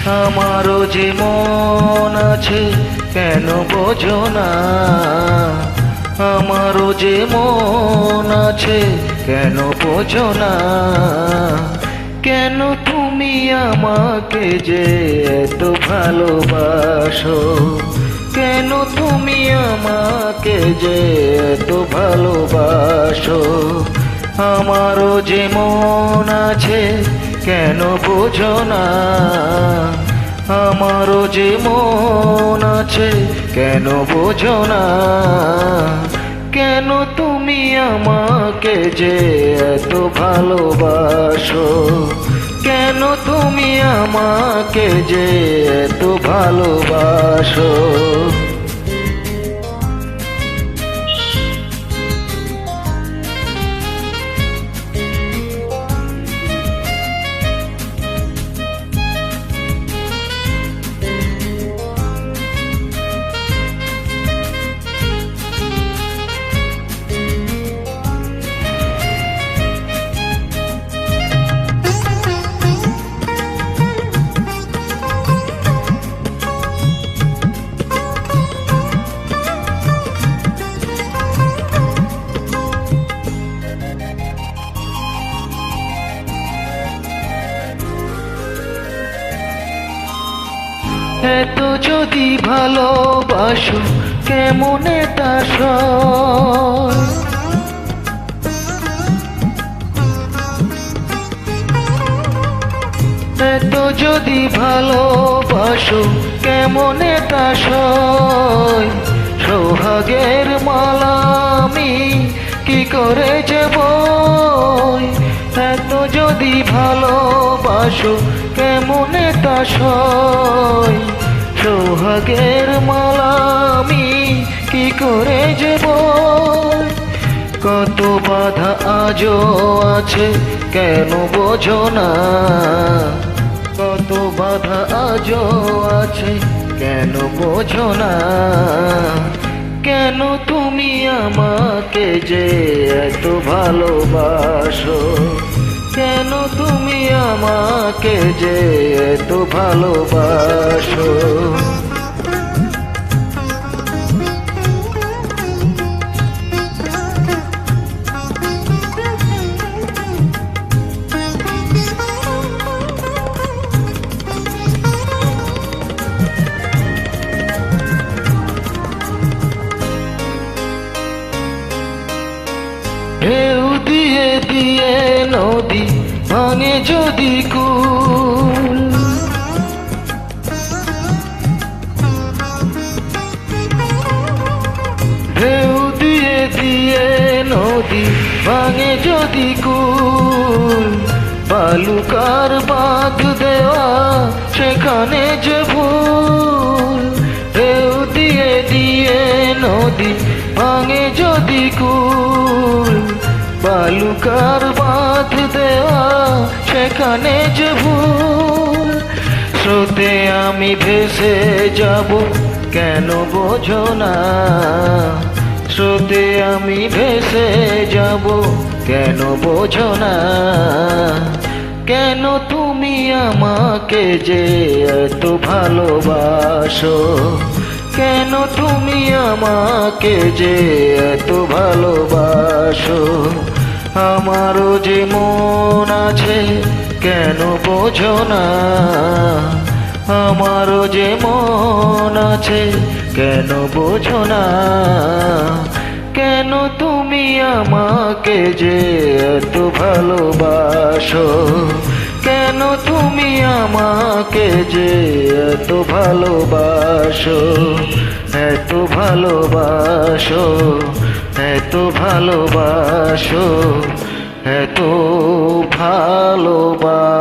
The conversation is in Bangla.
আমারও যে মন আছে কেন বোঝো না, আমারও যে মন আছে কেন বোঝো না। কেন তুমি আমাকে যে এত ভালোবাসো, কেন তুমি আমাকে যে এত ভালোবাসো। আমারও যে মন আছে কেন বোঝো না, আমারও যে মন আছে কেন বোঝো না। কেন তুমি আমাকে যে এত ভালোবাসো, কেন তুমি আমাকে যে এত ভালোবাসো। এত যদি ভালোবাসো কেমন তা সয়, এত যদি ভালোবাসো কেমন তা সয়। সোহাগের মালা আমি কি করে যাব, এত যদি ভালোবাসো কেমন তা সয়। সোহাগের মালা আমি কি করে যাব। কত বাধা আজও আছে কেন বোঝো না, কত বাধা আজও আছে কেন বোঝো না। কেন তুমি আমাকে যে এত ভালোবাসো, কেন তুমি আমাকে যে এত ভালোবাসো। ঢেউ দিয়ে দিয়ে নদী ভাঙে যদি কুল, ঢেউ দিয়ে দিয়ে নদী ভাঙে যদি কুল। বালুকার বাঁধ দেওয়া সেখানে যে ভুল, ঢেউ দিয়ে দিয়ে নদী ভাঙে যদি কুল। বালুকার বাঁধ দেওয়া সেখানে যে ভুল। স্রোতে আমি ভেসে যাব কেন বোঝো না, স্রোতে আমি ভেসে যাব কেন বোঝো না। কেন তুমি আমাকে যে এত ভালোবাসো, কেন তুমি আমাকে যে এত ভালোবাসো। আমারও যে মন আছে কেন বোঝো না, আমারও যে মন আছে কেন বোঝো না। কেন তুমি আমাকে যে এত ভালোবাসো, কেন তুমি আমাকে যে এত ভালোবাসো। এত ভালোবাসো, এত ভালোবাসো, এত ভালোবাসো।